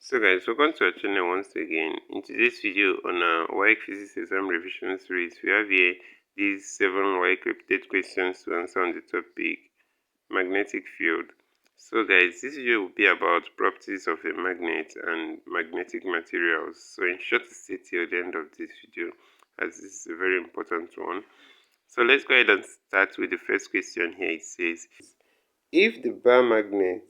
So guys, welcome to our channel once again. In today's video on our WAEC Physics Exam Revision Series, we have here these 7 WAEC repeated questions to answer on the topic magnetic field. So guys, this video will be about properties of a magnet and magnetic materials. So ensure to stay till the end of this video, as this is a very important one. So let's go ahead and start with the first question here. It says, if the bar magnet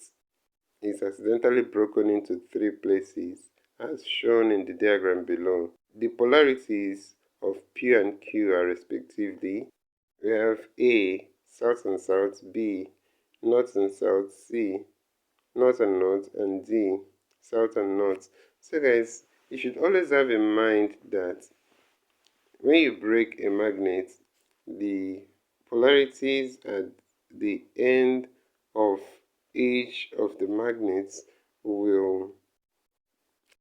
is accidentally broken into 3 places, as shown in the diagram below. The polarities of P and Q are respectively, we have A, south and south, B, north and south, C, north and north, and D, south and north. So guys, you should always have in mind that when you break a magnet, the polarities at the end of each of the magnets will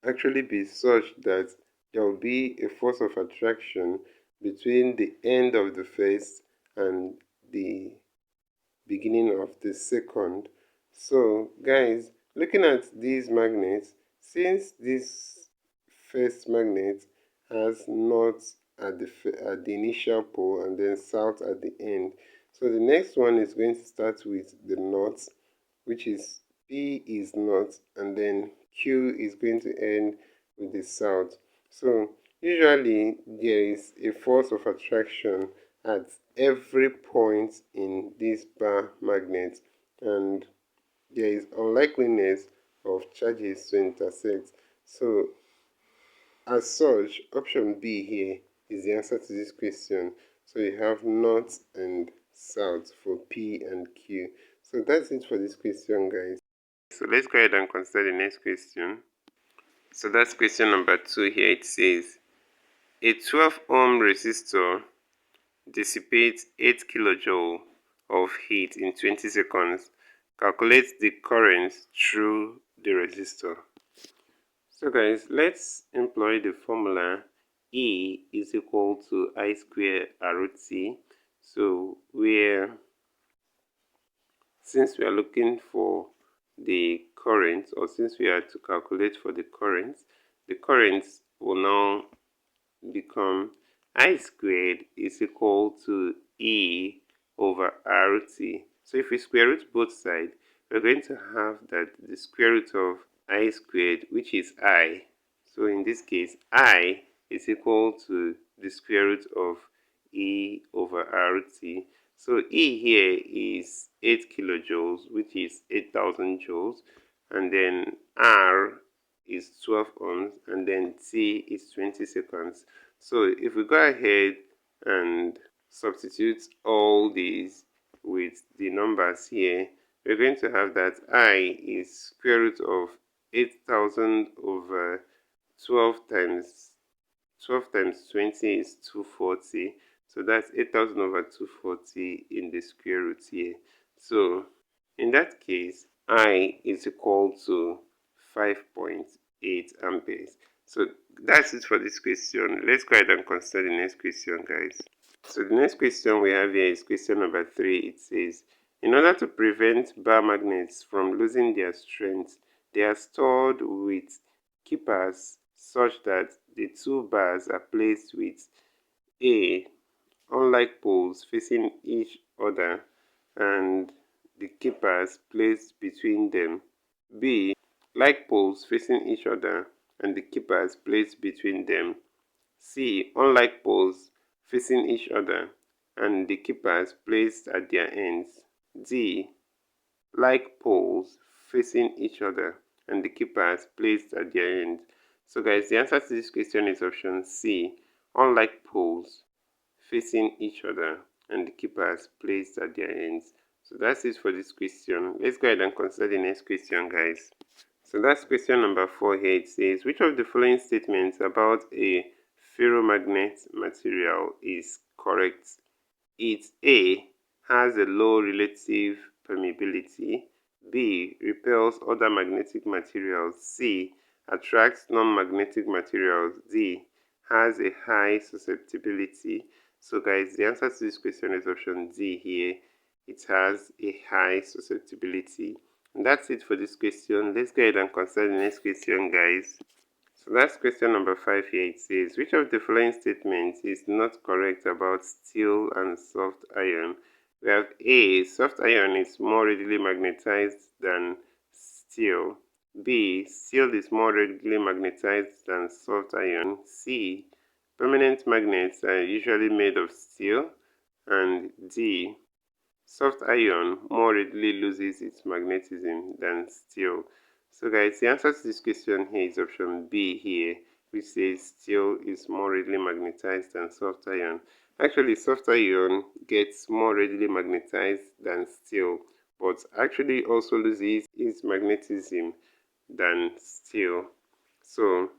actually be such that there will be a force of attraction between the end of the first and the beginning of the second. So guys, looking at these magnets, since this first magnet has north at the initial pole and then south at the end, so the next one is going to start with the north, which is P is north, and then Q is going to end with the south. So usually there is a force of attraction at every point in this bar magnet, and there is unlikeliness of charges to intersect. So as such, option B here is the answer to this question. So you have north and south for P and Q. So that's it for this question, guys. So let's go ahead and consider the next question. So that's question number 2 here. It says, a 12 ohm resistor dissipates 8 kilojoule of heat in 20 seconds. Calculate the current through the resistor. So guys, let's employ the formula E is equal to I square RT. So since we are looking for the current, or since we are to calculate for the current will now become I squared is equal to E over RT. So if we square root both sides, we're going to have that the square root of I squared, which is I. So in this case, I is equal to the square root of E over RT. So E here is 8 kilojoules, which is 8,000 joules, and then R is 12 ohms, and then T is 20 seconds. So if we go ahead and substitute all these with the numbers here, we're going to have that I is square root of 8,000 over 12 times 20 is 240. So that's 8,000 over 240 in the square root here. So in that case, I is equal to 5.8 amperes. So that's it for this question. Let's go ahead and consider the next question, guys. So the next question we have here is question number 3. It says, in order to prevent bar magnets from losing their strength, they are stored with keepers such that the 2 bars are placed with A, unlike poles facing each other, and the keepers placed between them. B, like poles facing each other and the keepers placed between them. C, unlike poles facing each other and the keepers placed at their ends. D, like poles facing each other and the keepers placed at their ends. So guys, the answer to this question is option C, unlike poles facing each other and the keepers placed at their ends. So that's it for this question. Let's go ahead and consider the next question, guys. So that's question number 4 here. It says, which of the following statements about a ferromagnet material is correct? It A, has a low relative permeability. B, repels other magnetic materials. C, attracts non-magnetic materials. D, has a high susceptibility. So guys, the answer to this question is option D here. It has a high susceptibility. And that's it for this question. Let's go ahead and consider the next question, guys. So that's question number 5 here. It says, which of the following statements is not correct about steel and soft iron? We have A, soft iron is more readily magnetized than steel. B, steel is more readily magnetized than soft iron. C, permanent magnets are usually made of steel. And D, soft iron more readily loses its magnetism than steel. So guys, the answer to this question here is option B here, which says steel is more readily magnetized than soft iron. Actually, soft iron gets more readily magnetized than steel, but actually also loses its magnetism than steel. So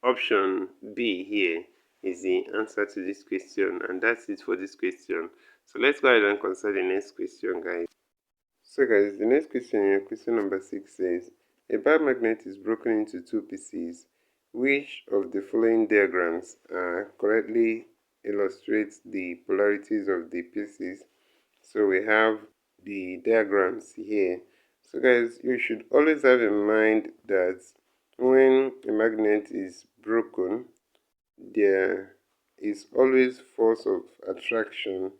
option B here is the answer to this question, and that's it for this question. So let's go ahead and consider the next question, guys. So guys, the next question here, question number 6 says, a bar magnet is broken into two pieces. Which of the following diagrams correctly illustrates the polarities of the pieces? So we have the diagrams here. So guys, you should always have in mind that when a magnet is broken, there is always force of attraction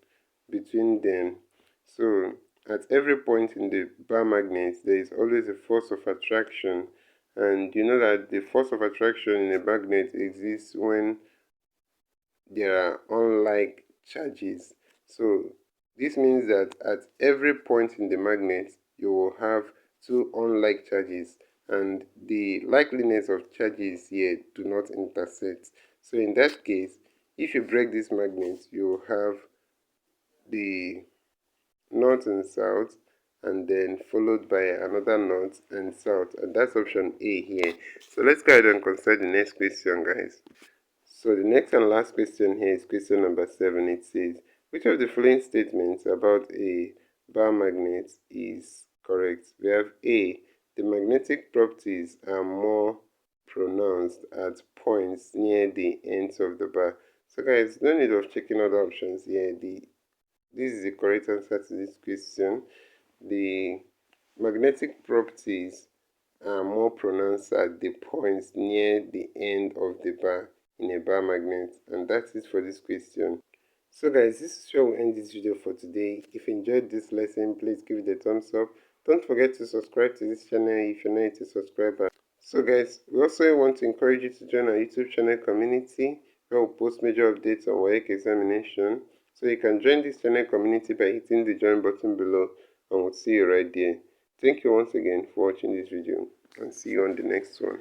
between them. So at every point in the bar magnet, there is always a force of attraction, and you know that the force of attraction in a magnet exists when there are unlike charges. So this means that at every point in the magnet, you will have two unlike charges, and the likeliness of charges here do not intersect. So in that case, if you break this magnet, you will have the north and south, and then followed by another north and south, and that's option A here. So let's go ahead and consider the next question, guys. So the next and last question here is question number 7. It says, which of the following statements about a bar magnet is correct? We have A, the magnetic properties are more pronounced at points near the ends of the bar. So guys, no need of checking other options here. This is the correct answer to this question. The magnetic properties are more pronounced at the points near the end of the bar in a bar magnet, and that's it for this question. So guys, this is where we end this video for today. If you enjoyed this lesson, please give it a thumbs up. Don't forget to subscribe to this channel if you're not a subscriber. So guys, we also want to encourage you to join our YouTube channel community, where we post major updates on WAEC examination. So you can join this channel community by hitting the join button below, and we'll see you right there. Thank you once again for watching this video, and see you on the next one.